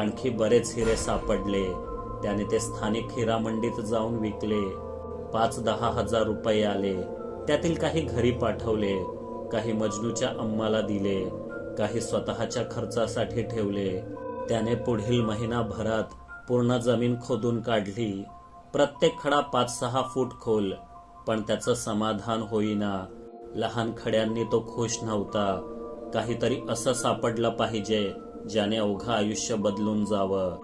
आणखी बरेच हिरे सापडले. त्याने ते स्थानिक हिरा मंडीत जाऊन विकले. 5-10 हजार रुपये आले. त्यातील काही घरी पाठवले, काही मजनूच्या अम्माला दिले, काही स्वतःच्या खर्चासाठी ठेवले. त्याने पुढील महिनाभरात पूर्ण जमीन खोदून काढली. प्रत्येक खडा 5-6 फूट खोल. पण त्याचं समाधान होईना. लहान खड्यांनी तो खुश नव्हता. काहीतरी असं सापडलं पाहिजे ज्याने अवघं आयुष्य बदलून जावं.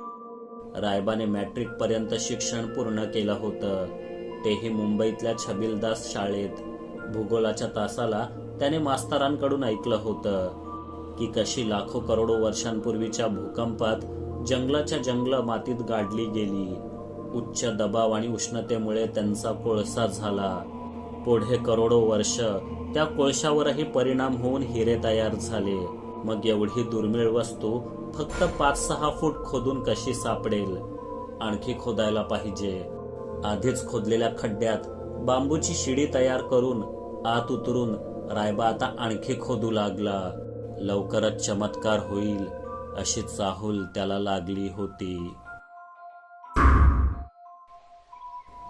रायबाने मॅट्रिक पर्यंत शिक्षण पूर्ण केलं होतं, तेही मुंबईतल्या छबिलदास शाळेत. भूगोलाच्या तासाला त्याने मास्तरांकडून ऐकलं होतं की कशी लाखो करोडो वर्षांपूर्वीच्या भूकंपात जंगलाच्या जंगलं मातीत गाडली गेली. उच्च दबाव आणि उष्णतेमुळे त्यांचा कोळसा झाला. पुढे करोडो वर्ष त्या कोळशावरही परिणाम होऊन हिरे तयार झाले. मग एवढी दुर्मिळ वस्तू फक्त 5-6 फूट खोदून कशी सापडेल? आणखी खोदायला पाहिजे. आधीच खोदलेल्या खड्ड्यात बांबूची शिडी तयार करून आत उतरून रायबा आता आणखी खोदू लागला. लवकरच चमत्कार होईल अशी चाहूल त्याला लागली होती.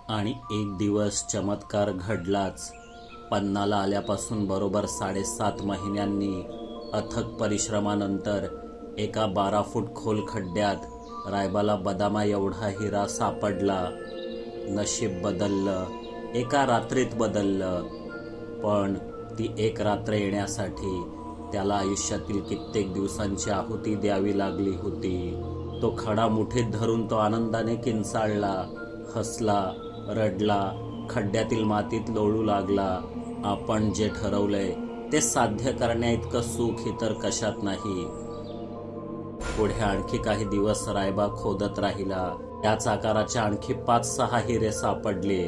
आणि एक दिवस चमत्कार घडलाच. पन्नाला आल्यापासून बरोबर 7.5 महिन्यांनी अथक परिश्रमानंतर एका 12 फूट खोल खड्ड्यात रायबाला बदामा एवढा हिरा सापडला. नशीब बदललं, एका रात्रीत बदललं. पण ती एक रात्र येण्यासाठी त्याला आयुष्यातील कित्येक दिवसांची आहुती द्यावी लागली होती. तो खडा मुठीत धरून तो आनंदाने किंचाळला, हसला, रडला, खड्ड्यातील मातीत लोळू लागला. आपण जे ठरवलंय ते साध्य करण्याइतकं सुख इतर कशात नाही. पुढे आणखी काही दिवस रायबा खोदत राहिला. त्याच आकाराच्या आणखी 5-6 हिरे सापडले.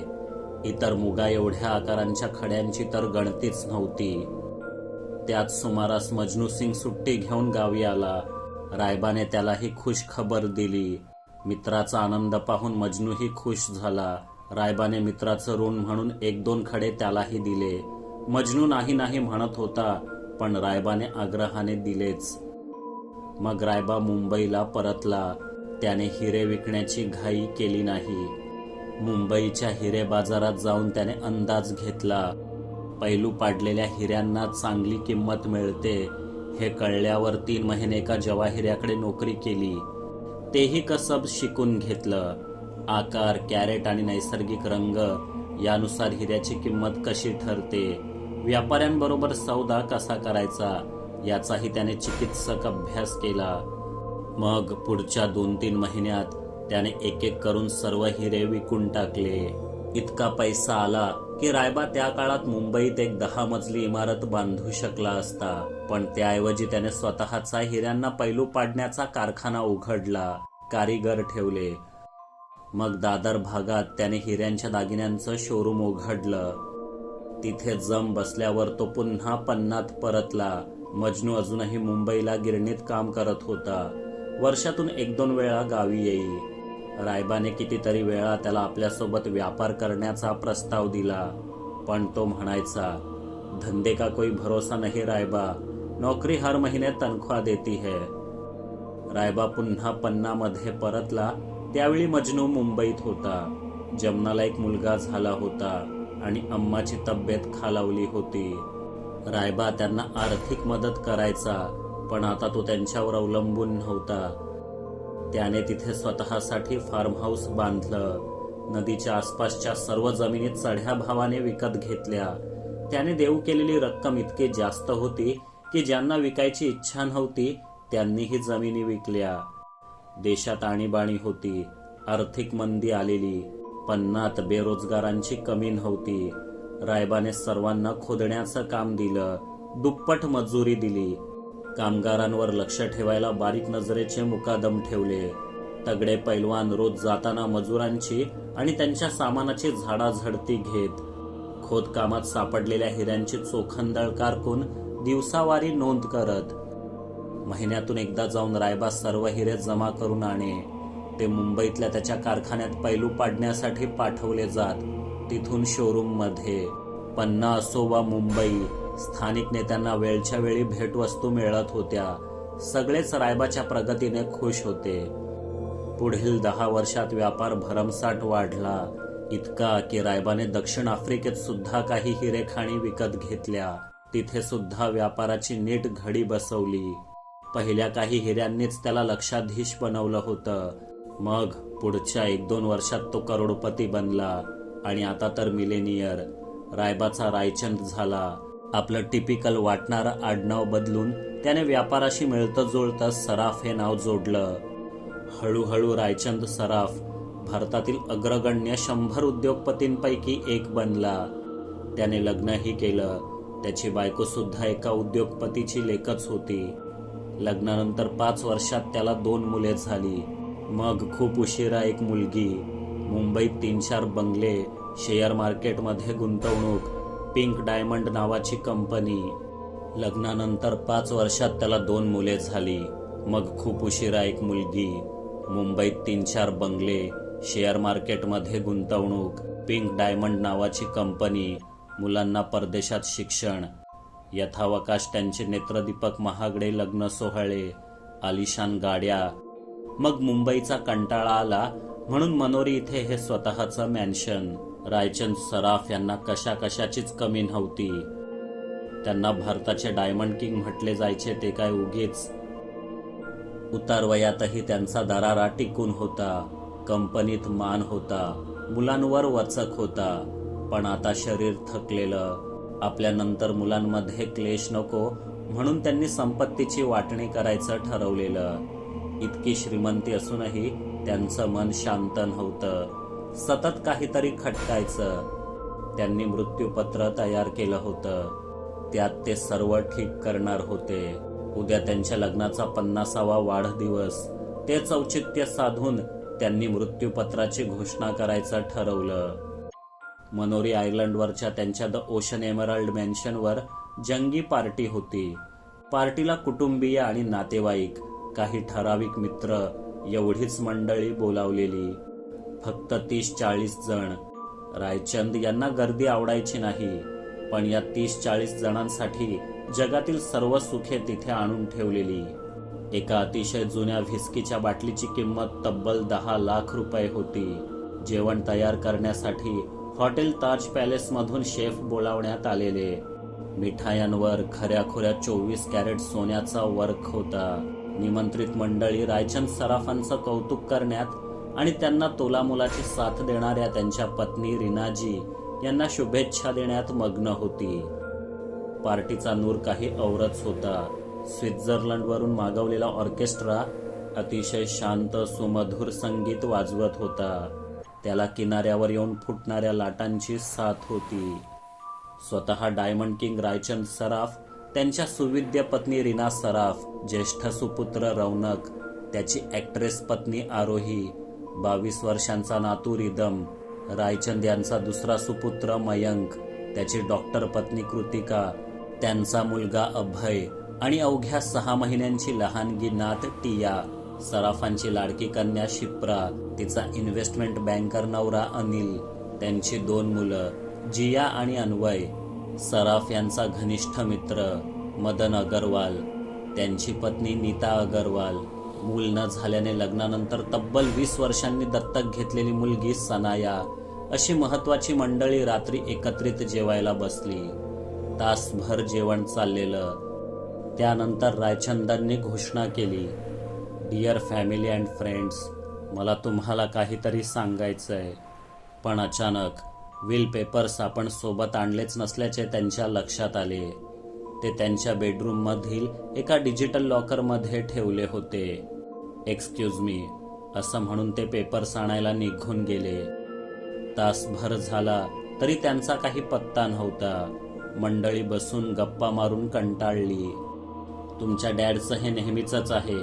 इतर मुगा एवढ्या आकारांच्या खड्यांची तर गणतीच नव्हती. त्याच सुमारास मजनू सिंग सुट्टी घेऊन गावी आला. रायबाने त्यालाही खुश खबर दिली. मित्राचा आनंद पाहून मजनूही खुश झाला. रायबाने मित्राचं ऋण म्हणून 1-2 खडे त्यालाही दिले. मजनू नाही नाही म्हणत होता, पण रायबाने आग्रहाने दिलेच. मग रायबा मुंबईला परतला. त्याने हिरे विकण्याची घाई केली नाही. मुंबईच्या हिरे बाजारात जाऊन त्याने अंदाज घेतला. पैलू पाडलेल्या हिऱ्यांना चांगली किंमत मिळते हे कळल्यावर 3 महिने एका जवाहिऱ्याकडे नोकरी केली. तेही कसब शिकून घेतलं. आकार, कॅरेट आणि नैसर्गिक रंग यानुसार हिऱ्याची किंमत कशी ठरते, व्यापाऱ्यांबरोबर सौदा कसा करायचा याचाही त्याने चिकित्सक अभ्यास केला. मग पुढच्या 2-3 महिन्यात त्याने एक करून सर्व हिरे विकून टाकले. इतका पैसा आला की रायबा त्या काळात मुंबईत एक 10 मजली इमारत बांधू शकला असता. पण त्याऐवजी त्याने स्वतःचा हिऱ्यांना पैलू पाडण्याचा कारखाना उघडला, कारीगर ठेवले. मग दादर भागात त्याने हिऱ्यांच्या दागिन्यांचं शोरूम उघडलं. तिथे जम बसल्यावर तो पुन्हा पन्नात परतला. मजनू अजूनही मुंबईला गिरणीत काम करत होता. वर्षातून 1-2 वेळा गावी येई. रायबाने कितीतरी वेळा त्याला आपल्यासोबत व्यापार करण्याचा प्रस्ताव दिला, पण तो म्हणायचा, धंदे का कोई भरोसा नहीं रायबा, नौकरी हर महीने तनख्वाह देती है. रायबा पुन्हा पन्नामध्ये परतला. त्यावेळी मजनू मुंबईत होता. जमनाला एक मुलगा झाला होता आणि अम्माची तब्येत खालावली होती. रायबा त्यांना आर्थिक मदत करायचा, पण आता तो त्यांच्यावर अवलंबून नव्हता. त्याने तिथे स्वतःसाठी फार्म हाऊस बांधलं. नदीच्या आसपासच्या सर्व जमिनी चढ्या भावाने विकत घेतल्या. त्याने देऊ केलेली रक्कम इतकी जास्त होती की ज्यांना विकायची इच्छा नव्हती त्यांनीही जमिनी विकल्या. देशात आणीबाणी होती, आर्थिक मंदी आलेली. पन्नात बेरोजगारांची कमी नव्हती. रायबाने सर्वांना खोदण्याचं काम दिलं. दुप्पट मजुरी दिली. कामगारांवर लक्ष ठेवायला बारीक नजरेचे मुकादम ठेवले. तगडे पैलवान रोज जाताना मजुरांची आणि त्यांच्या सामानाची झाडाझडती घेत. खोदकामात सापडलेल्या हिऱ्यांची चोखंदळ कारकून दिवसावारी नोंद करत. महिन्यातून एकदा जाऊन रायबा सर्व हिरे जमा करून आणे. ते मुंबईतल्या त्याच्या कारखान्यात पैलू पाडण्यासाठी पाठवले जात. तिथून शोरूम मध्ये. पन्ना असो वा मुंबई, स्थानिक नेत्यांना वेळच्या वेळी भेटवस्तू मिळत होत्या. सगळेच रायबाच्या प्रगतीने खुश होते. पुढील 10 वर्षात व्यापार भरमसाठ वाढला, इतका की रायबाने दक्षिण आफ्रिकेत सुद्धा काही हिरेखाणी विकत घेतल्या. तिथे सुद्धा व्यापाराची नीट घडी बसवली. पहिल्या काही हिऱ्यांनीच त्याला लक्षाधीश बनवलं होतं. मग पुढच्या 1-2 वर्षात तो करोडपती बनला आणि आता तर मिलेनियर. रायबाचा रायचंद झाला. आपलं टिपिकल वाटणारं आडनाव बदलून त्याने व्यापाराशी मिळतं जुळतं सराफ हे नाव जोडलं. हळूहळू रायचंद सराफ भारतातील अग्रगण्य 100 उद्योगपतींपैकी एक बनला. त्याने लग्नही केलं. त्याची बायको सुद्धा एका उद्योगपतीची लेकच होती. लग्नानंतर 5 वर्षात त्याला 2 मुले झाली. मग खूप उशिरा एक मुलगी. मुंबईत 3-4 बंगले, शेअर मार्केटमध्ये गुंतवणूक, पिंक डायमंड नावाची कंपनी. लग्नानंतर 5 वर्षात त्याला 2 मुले झाली. मग खूप उशिरा एक मुलगी. मुंबईत 3-4 बंगले, शेअर मार्केटमध्ये गुंतवणूक, पिंक डायमंड नावाची कंपनी, मुलांना परदेशात शिक्षण. यथावकाश त्यांचे नेत्रदीपक महागडे लग्न सोहळे, आलिशान गाड्या. मग मुंबईचा कंटाळा आला म्हणून मनोरी इथे हे स्वतःचं मॅन्शन. रायचंद सराफ यांना कशाचीच कमी नव्हती. त्यांना भारताचे डायमंड किंग म्हटले जायचे ते काय उगीच. उतारवयातही त्यांचा दरारा टिकून होता. कंपनीत मान होता. मुलांवर वचक होता. पण आता शरीर थकलेलं. आपल्यानंतर मुलांमध्ये क्लेश नको म्हणून त्यांनी संपत्तीची वाटणी करायचं ठरवलेलं. इतकी श्रीमंती असूनही त्यांचं मन शांत नव्हतं. सतत काहीतरी खटकायचं. त्यांनी मृत्यूपत्र तयार केलं होतं. त्यात ते सर्व ठीक करणार होते. उद्या त्यांच्या लग्नाचा 50वा वाढदिवस. तेच औचित्य साधून त्यांनी मृत्यूपत्राची घोषणा करायचं ठरवलं. मनोरी आयलंडवरच्या त्यांच्या द ओशन एमराल्ड मॅन्शनवर जंगी पार्टी होती. पार्टीला कुटुंबीय आणि नातेवाईक, काही ठराविक मित्र एवढीच मंडळी बोलावलेली. फक्त 30-40 जण. रायचंद यांना गर्दी आवडायची नाही, पण या 30-40 जणांसाठी जगातील सर्व सुखे तिथे आणून ठेवलेली. एका अतिशय जुन्या व्हिस्कीच्या बाटलीची किंमत तब्बल 10 लाख रुपये होती. जेवण तयार करण्यासाठी हॉटेल ताज पॅलेसमधून शेफ बोलावण्यात आलेले. मिठायांवर खऱ्याखुऱ्या 24 कॅरेट सोन्याचा वर्क होता. निमंत्रित मंडळी रायचंद सराफांचं कौतुक करण्यात आणि त्यांना तोलामोलाची साथ देणाऱ्या त्यांच्या पत्नी रीनाजी यांना शुभेच्छा देण्यात मग्न होती. पार्टीचा नूर काही औरच होता. स्वित्झर्लंडवरून मागवलेला ऑर्केस्ट्रा अतिशय शांत सुमधुर संगीत वाजवत होता. त्याला किनाऱ्यावर येऊन फुटणाऱ्या लाटांची साथ होती. स्वतः डायमंड किंग रायचंद सराफ, त्यांच्या सुविद्य पत्नी रीना सराफ, ज्येष्ठ सुपुत्र रौनक, त्याची ॲक्ट्रेस पत्नी आरोही, 22 वर्षांचा नातू रिदम, रायचंद यांचा दुसरा सुपुत्र मयंक, त्याची डॉक्टर पत्नी कृतिका, त्यांचा मुलगा अभय आणि अवघ्या 6 महिन्यांची लहानगी नात टिया, सराफांची लाडकी कन्या शिप्रा, तिचा इन्व्हेस्टमेंट बँकर नवरा अनिल, त्यांची 2 मुलं जिया आणि अन्वय, सराफ यांचा घनिष्ठ मित्र मदन अगरवाल, त्यांची पत्नी नीता अगरवाल, मूल न झाल्याने लग्नानंतर तब्बल 20 वर्षांनी दत्तक घेतलेली मुलगी सनाया, अशी महत्वाची मंडळी रात्री एकत्रित जेवायला बसली. तासभर जेवण चाललेलं. त्यानंतर रायचंदांनी घोषणा केली, डिअर फॅमिली अँड फ्रेंड्स, मला तुम्हाला काहीतरी सांगायचंय. पण अचानक विल पेपर्स आपण सोबत आणलेच नसल्याचे त्यांच्या लक्षात आले. ते त्यांच्या बेडरूममधील एका डिजिटल लॉकरमध्ये ठेवले होते. एक्सक्यूज मी, असं म्हणून ते पेपर्स आणायला निघून गेले. तासभर झाला तरी त्यांचा काही पत्ता नव्हता. मंडळी बसून गप्पा मारून कंटाळली. तुमच्या डॅडचं हे नेहमीचंच आहे,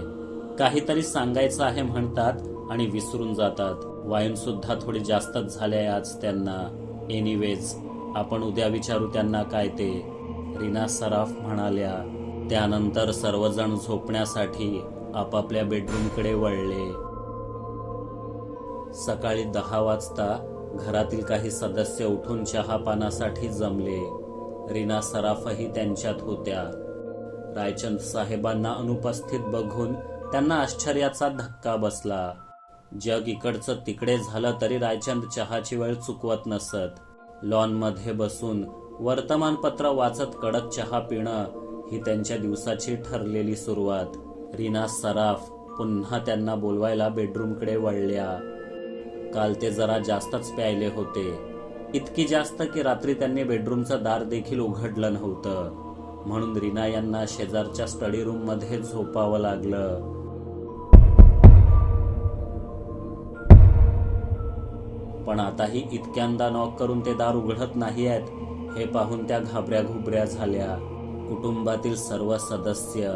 काहीतरी सांगायचं आहे म्हणतात आणि विसरून जातात. वाईन सुद्धा थोडी जास्तच झाले आज त्यांना. एनिवेज, आपण उद्या विचारू त्यांना काय ते, रीना सराफ म्हणाल्या. त्यानंतर सर्वजण झोपण्यासाठी आपापल्या बेडरूमकडे वळले. सकाळी 10 वाजता घरातील काही सदस्य उठून चहापानासाठी जमले. रीना सराफही त्यांच्यात होत्या. रायचंद साहेबांना अनुपस्थित बघून त्यांना आश्चर्याचा धक्का बसला. जग इकडचं तिकडे झालं तरी रायचंद चहाची वेळ चुकवत नसत. लॉनमध्ये बसून वर्तमानपत्र वाचत कडक चहा पिणं ही त्यांच्या दिवसाची ठरलेली सुरुवात. रीना सराफ पुन्हा त्यांना बोलवायला बेडरूमकडे वळल्या. काल ते जरा जास्तच प्यायले होते, इतकी जास्त की रात्री त्यांनी बेडरूमचं दार देखील उघडलं नव्हतं. म्हणून रीना यांना शेजारच्या स्टडी रूम मध्ये झोपावं लागलं. पण आताही इतक्यांदा नॉक करून ते दार उघडत नाही आहेत हे पाहून त्या घाबऱ्या घुबऱ्या झाल्या. कुटुंबातील सर्व सदस्य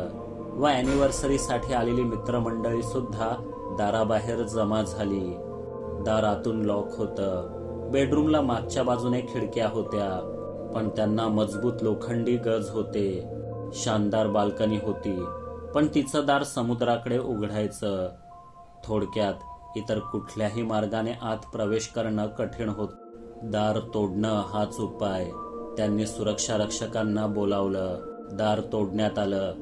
व अॅनिव्हर्सरीसाठी आलेली मित्रमंडळी सुद्धा दाराबाहेर जमा झाली. दार आतून लॉक होतं. बेडरूमला मागच्या बाजूने खिडक्या होत्या, पण त्यांना मजबूत लोखंडी गज होते. शानदार बाल्कनी होती, पण तिचं दार समुद्राकडे उघडायचं. थोडक्यात इतर कुठल्याही मार्गाने आत प्रवेश करणं कठीण होत. दार तोडणं हाच उपाय. त्यांनी सुरक्षा रक्षकांना बोलावलं. दार तोडण्यात आलं.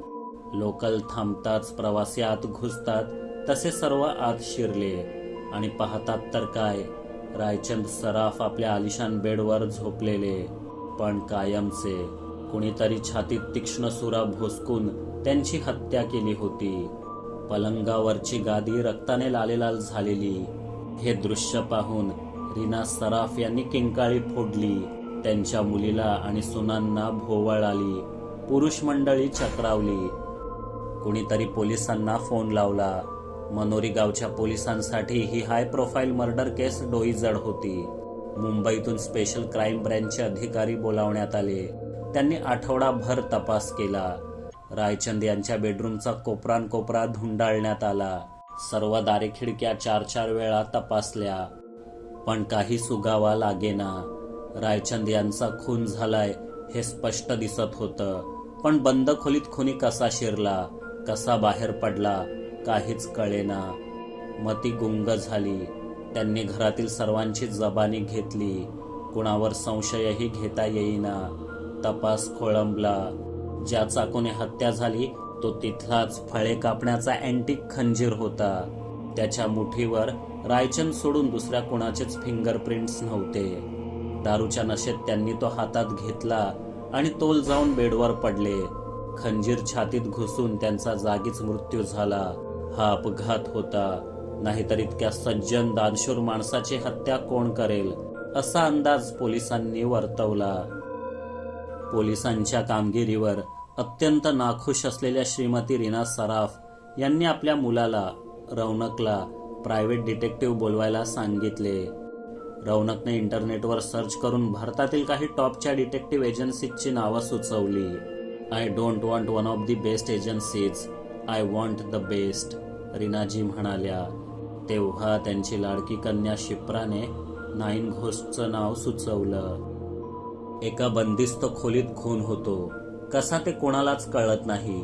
लोकल थांबताच प्रवासी आत घुसतात तसे सर्व आत शिरले आणि पाहतात तर काय, रायचंद सराफ आपल्या आलिशान बेडवर झोपलेले, पण कायमचे. कुणीतरी छातीत तीक्ष्ण सुरा भोसकून त्यांची हत्या केली होती. पलंगावरची गादी रक्ताने लालेलाल झालेली. हे दृश्य पाहून रीना सराफ यांनी किंकाळी फोडली. त्यांच्या मुलीला आणि सुनांना भोवळ आली. पुरुष मंडळी चक्रावली. कुणीतरी पोलिसांना फोन लावला. मनोरी गावच्या पोलिसांसाठी ही हाय प्रोफाईल मर्डर केस डोईजड होती. मुंबईतून स्पेशल क्राईम ब्रँचचे अधिकारी बोलावण्यात आले. त्यांनी आठवडाभर तपास केला. रायचंद यांच्या बेडरूमचा कोपरानकोपरा धुंडाळण्यात आला. सर्व दारे खिडक्या 4-4 वेळा तपासल्या, पण काही सुगावा लागेना. रायचंद यांचा खून झालाय हे स्पष्ट दिसत होतं, पण बंद खोलीत खुनी कसा शिरला, कसा बाहेर पडला काहीच कळेना. मती गुंग झाली. त्यांनी घरातील सर्वांची जबानी घेतली. कुणावर संशयही घेता येईना. तपास खोळंबला. ज्या चाकूने हत्या झाली तो तिथलाच फळे कापण्याचा अँटिक खंजीर होता. त्याच्या मुठीवर रायचंद सोडून दुसऱ्या कुणाचेच फिंगरप्रिंट्स नव्हते. दारूच्या नशेत त्यांनी तो हातात घेतला आणि तोल जाऊन बेडवर पडले. खंजीर छातीत घुसून त्यांचा जागीच मृत्यू झाला. हा अपघात होता, नाहीतर इतक्या सज्जन दानशूर माणसाची हत्या कोण करेल असा अंदाज पोलिसांनी वर्तवला. पोलिसांच्या कामगिरीवर अत्यंत नाखुश असलेल्या श्रीमती रीना सराफ यांनी आपल्या मुलाला रौनकला प्रायव्हेट डिटेक्टिव्ह बोलवायला सांगितले. रौनकने इंटरनेटवर सर्च करून भारतातील काही टॉपच्या डिटेक्टिव्ह एजन्सीजची नावं सुचवली. I don't want one of the best agencies, I want the best, रीनाजी म्हणाल्या. तेव्हा त्यांची लाडकी कन्या शिप्राने 9 घोस्टचं नाव सुचवलं. एका बंदिस्त खोलीत खून होतो, कसा ते कोणालाच कळत नाही.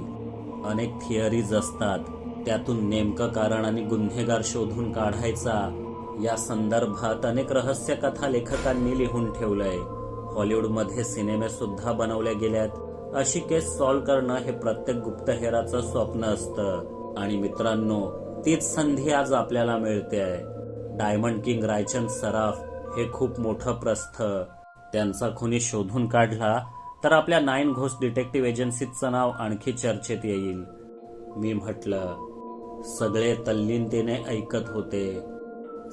अनेक थिअरीज असतात, त्यातून नेमकं कारण आणि गुन्हेगार शोधून काढायचा. या संदर्भात अनेक रहस्य कथा लेखकांनी लिहून ठेवलंय. हॉलिवूडमध्ये सिनेमे सुद्धा बनवले गेल्यात. अशी केस सॉल्व्ह करणं हे प्रत्येक गुप्तहेराचं स्वप्न असतं. आणि मित्रांनो, तीच संधी आज आपल्याला मिळते आहे. डायमंड किंग रायचंद सराफ हे खूप मोठं प्रस्थ. त्यांचा खुनी शोधून काढला तर आपल्या 9 घोस्ट डिटेक्टिव्ह एजन्सीचं नाव आणखी चर्चेत येईल. मी म्हटलं. सगळे तल्लीनतेने ऐकत होते.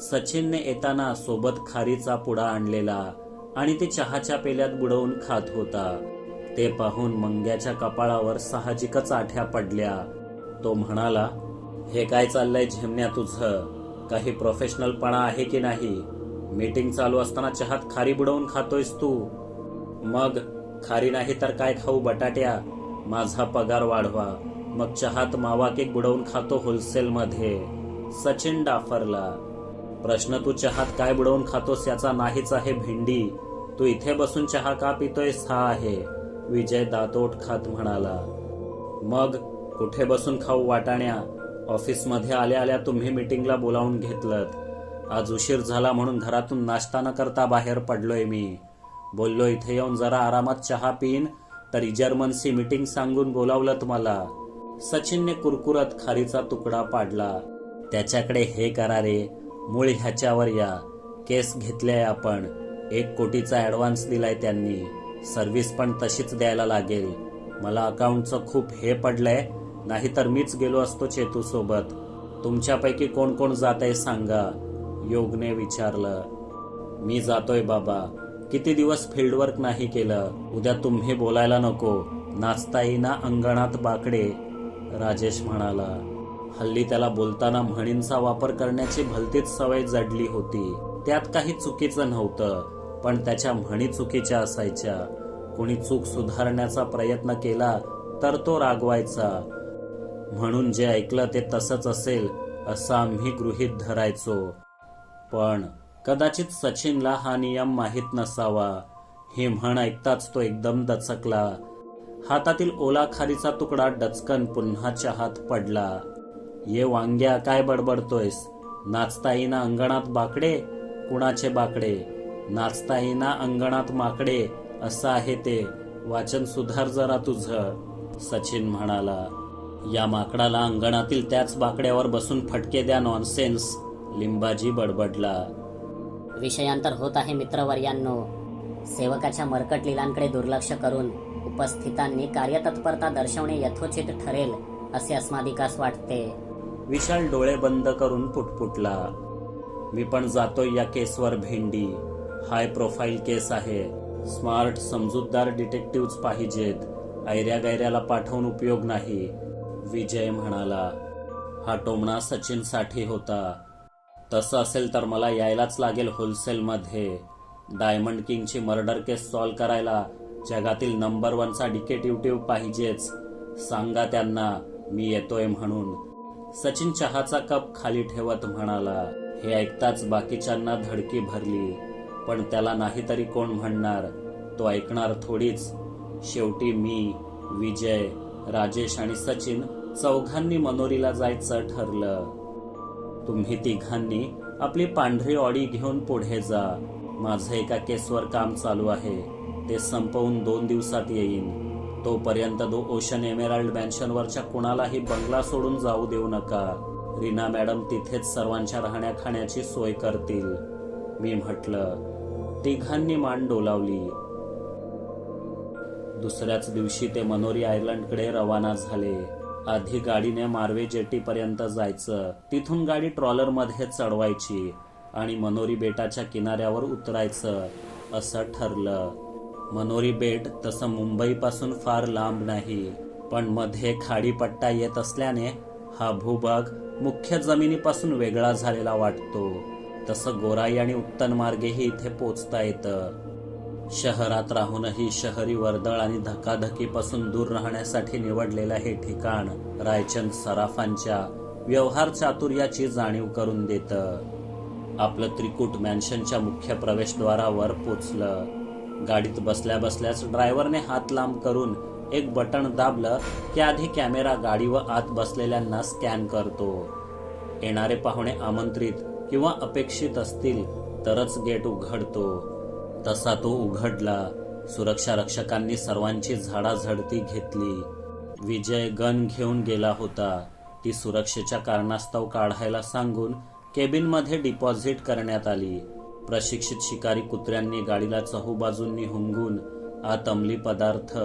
सचिनने येताना सोबत खारीचा पुडा आणलेला आणि ते चहाच्या पेल्यात बुडवून खात होता. ते पाहून मंग्याच्या कपाळावर साहजिकच आठ्या पडल्या. तो म्हणाला, हे काय चाललंय झेमण्या तुझं? काही प्रोफेशनलपणा आहे की नाही? मीटिंग चालू असताना चहात खारी बुडवून खातोयस तू? मग खारी नाही तर काय खाऊ बटाट्या? माझा पगार वाढवा, मग चहात मावा केक बुडवून खातो होलसेलमध्ये. सचिन डाफरला. प्रश्न तू चहात काय बुडवून खातोस याचा नाहीच आहे भेंडी. तू इथे बसून चहा का पितोयस हा आहे. विजय दातोट खात म्हणाला. मग कुठे बसून खाऊ वाटाण्या? ऑफिसमध्ये आल्या आल्या तुम्ही मीटिंगला बोलावून घेतलत. आज उशीर झाला म्हणून घरातून नाश्ता न करता बाहेर पडलोय मी. बोललो इथे येऊन जरा आरामात चहा पिईन तर इमर्जन्सी मीटिंग सांगून बोलावलं मला. सचिनने कुरकुरत खारीचा तुकडा पाडला. त्याच्याकडे हे करा रे, मूळ ह्याच्यावर या. केस घेतलीय आपण. 1 कोटीचा ऍडव्हान्स दिलाय त्यांनी. सर्व्हिस पण तशीच द्यायला लागेल. मला अकाउंटचं खूप हे पडलंय, नाहीतर मीच गेलो असतो चेतू सोबत. तुमच्यापैकी कोण कोण जातंय सांगा, योगने विचारलं. मी जातोय बाबा. किती दिवस फील्डवर्क नाही केलं. उद्या तुम्ही बोलायला नको. नाचता येईना अंगणात बाकडे, राजेश म्हणाला. हल्ली त्याला बोलताना म्हणींचा वापर करण्याची भलतीच सवय जडली होती. त्यात काही चुकीचं नव्हतं, पण त्याच्या म्हणी चुकीच्या असायच्या. कोणी चूक सुधारण्याचा प्रयत्न केला तर तो रागवायचा. म्हणून जे ऐकलं ते तसंच असेल असं आम्ही गृहीत धरायचो. पण कदाचित सचिनला हा नियम माहीत नसावा. ही म्हण ऐकताच तो एकदम दचकला. हातातील ओला खारीचा तुकडा डचकन पुन्हा चहात पडला. ये वांग्या, काय बडबडतोयस? नाचता येईना अंगणात बाकडे? कुणाचे बाकडे? नाचता येईना अंगणात माकडे असं आहे ते. वाचन सुधार जरा तुझं, सचिन म्हणाला. या माकडाला अंगणातील त्याच बाकड्यावर बसून फटके द्या. नॉनसेन्स, लिंबाजी बडबडला. विषयांतर होत आहे मित्रवर्यांनो. सेवकाच्या मरकट लीलांकडे दुर्लक्ष करून उपस्थितांनी कार्यतत्परता दर्शवणे यथोचित ठरेल असे अस्मादिकास वाटते. विशाल डोळे बंद करून पुटपुटला. मी पण जातोय या केसवर भेंडी. हाय प्रोफाईल केस आहे. स्मार्ट समजूतदार डिटेक्टिव्ह पाहिजेत. ऐऱ्या गैऱ्याला पाठवून उपयोग नाही, विजय म्हणाला. हा टोमणा सचिनसाठी होता. तसं असेल तर मला यायलाच लागेल होलसेलमध्ये. डायमंड किंगची मर्डर केस सॉल्व्ह करायला जगातील नंबर 1चा डिटेक्टिव्ह पाहिजेच. सांगा त्यांना मी येतोय म्हणून, सचिन चहाचा कप खाली ठेवत म्हणाला. हे ऐकताच बाकीच्यांना धडकी भरली. पण त्याला नाहीतरी कोण म्हणणार, तो ऐकणार थोडीच. शेवटी मी, विजय, राजेश आणि सचिन चौघांनी मनोरीला जायचं ठरलं. तुम्ही तिघांनी आपली पांढरी ऑडी घेऊन पुढे जा. माझं एका केसवर काम चालू आहे, ते संपवून 2 दिवसात येईन. तोपर्यंत ओशन एमेराल्ड मॅन्शनवरच्या कुणालाही बंगला सोडून जाऊ देऊ नका. रीना मॅडम तिथेच सर्वांच्या राहण्या खाण्याची सोय करतील, मी म्हटलं. तिघांनी मान डोलावली. दुसऱ्याच दिवशी ते मनोरी आयलंडकडे रवाना झाले. आधी गाडीने मार्वे जेटीपर्यंत जायचं. तिथून गाडी ट्रॉलरमध्ये चढवायची आणि मनोरी बेटाच्या किनाऱ्यावर उतरायचं असं ठरलं. मनोरी बेट तसं मुंबईपासून फार लांब नाही, पण मध्ये खाडीपट्टा येत असल्याने हा भूभाग मुख्य जमिनीपासून वेगळा झालेला वाटतो. तसं गोराई आणि उत्तन मार्गेही इथे पोचता येतं. शहरात राहूनही शहरी वर्दळ आणि धकाधकीपासून दूर राहण्यासाठी निवडलेलं हे ठिकाण रायचंद सराफांच्या व्यवहार चातुर्याची जाणीव करून देतं. आपलं त्रिकूट मॅन्शनच्या मुख्य प्रवेशद्वारावर पोचलं. गाडीत बसल्या बसल्याच ड्रायव्हरने हात लांब करून एक बटण दाबलं की आधी कॅमेरा गाडी व आत बसलेल्यांना स्कॅन करतो. येणारे पाहुणे आमंत्रित किंवा अपेक्षित असतील तरच गेट उघडतो. तसा तो उघडला. सुरक्षा रक्षकांनी सर्वांची झाडाझडती घेतली. विजय गन घेऊन गेला होता. ती सुरक्षेच्या कारणास्तव काढायला सांगून केबिनमध्ये डिपॉझिट करण्यात आली. प्रशिक्षित शिकारी कुत्र्यांनी गाडीला चहूबाजूंनी हुंगून आत अंमली पदार्थ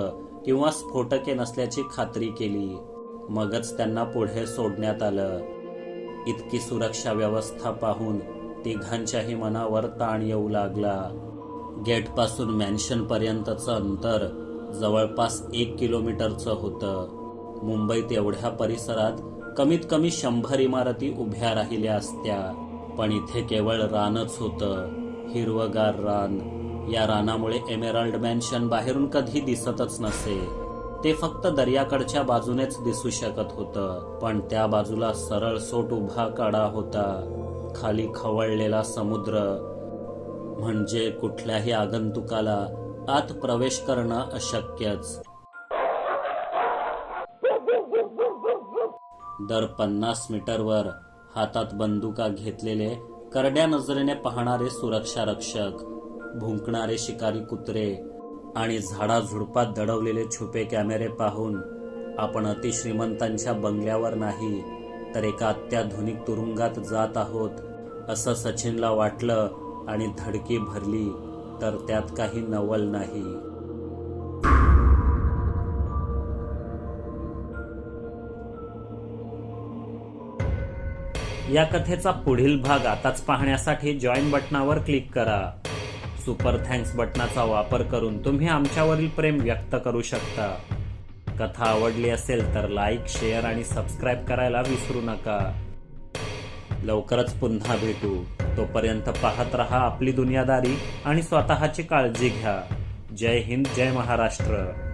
किंवा स्फोटके नसल्याची खात्री केली. मगच त्यांना पुढे सोडण्यात आलं. इतकी सुरक्षा व्यवस्था पाहून तिघांच्याही मनावर ताण येऊ लागला. गेटपासून मॅन्शनपर्यंतचं अंतर जवळपास 1 किलोमीटरचं होतं. मुंबईत एवढ्या परिसरात कमीत कमी 100 इमारती उभ्या राहिल्या असत्या, पण इथे केवळ रानच होतं, हिरवगार रान. या रानामुळे एमेराल्ड मॅन्शन बाहेरून कधी दिसतच नसे. ते फक्त दर्याकडच्या बाजूनेच दिसू शकत होतं. पण त्या बाजूला सरळ सोट उभा कडा होता. खाली खवळलेला समुद्र. म्हणजे कुठल्याही आगंतुकाला आत प्रवेश करणं अशक्यच. दर 50 मीटरवर हातात बंदुका घेतलेले करड्या नजरेने पाहणारे सुरक्षा रक्षक, भुंकणारे शिकारी कुत्रे, आणि झाडाझुडपात दडवलेले छुपे कॅमेरे पाहून आपण अतिश्रीमंतांच्या बंगल्यावर नाही तर एका अत्याधुनिक तुरुंगात जात आहोत असं सचिनला वाटलं आणि धडकी भरली तर त्यात काही नवल नाही. या कथेचा पुढील भाग आताच पाहण्यासाठी जॉईन बटनावर क्लिक करा. सुपर थँक्स बटनाचा वापर करून तुम्ही आमच्यावरील प्रेम व्यक्त करू शकता. कथा आवडली असेल तर लाईक, शेअर आणि सबस्क्राईब करायला विसरू नका. लवकरच पुन्हा भेटू. तोपर्यंत पाहत रहा आपली दुनियादारी आणि स्वतःची काळजी घ्या. जय हिंद, जय महाराष्ट्र.